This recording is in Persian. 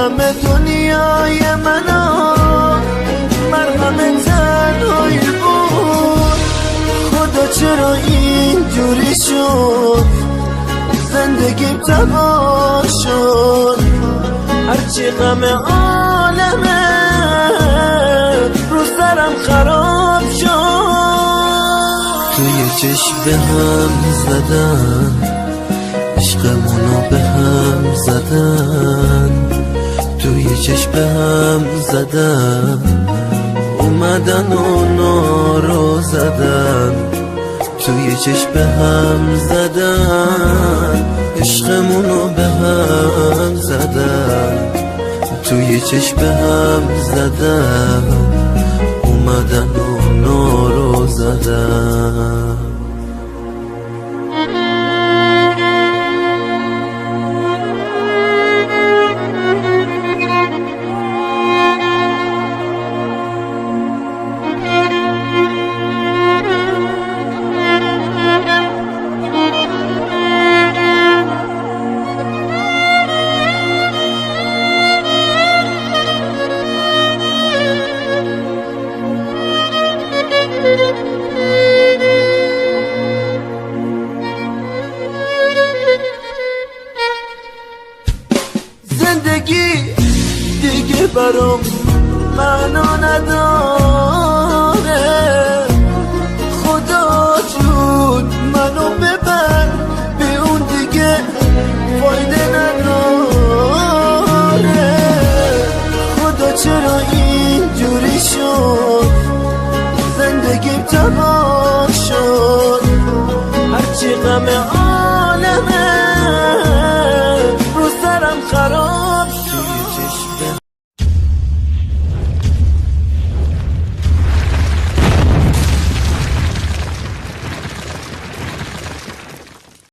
غم دنیای منو مرهم تنهایی بود. خدا چرا اینجوری شد، زندگیم تباه شد. هرچی غم عالمه رو سرم خراب شد. توی چشم به هم زدن، عشقمونو به هم زدن. توی چشم به هم زدن، اومدن اونا رو زدن. توی چشم به هم زدن، عشقمونو به هم زدن. توی چشم به هم زدن، اومدن اونا رو زدن. زندگی دیگه برام معنا نداره. خدا جون منو ببر، به اون دیگه فایده نداره. خدا چرا اینجوری شد، زندگیم تباه شد. هرچی غم عالمه رو سرم خراب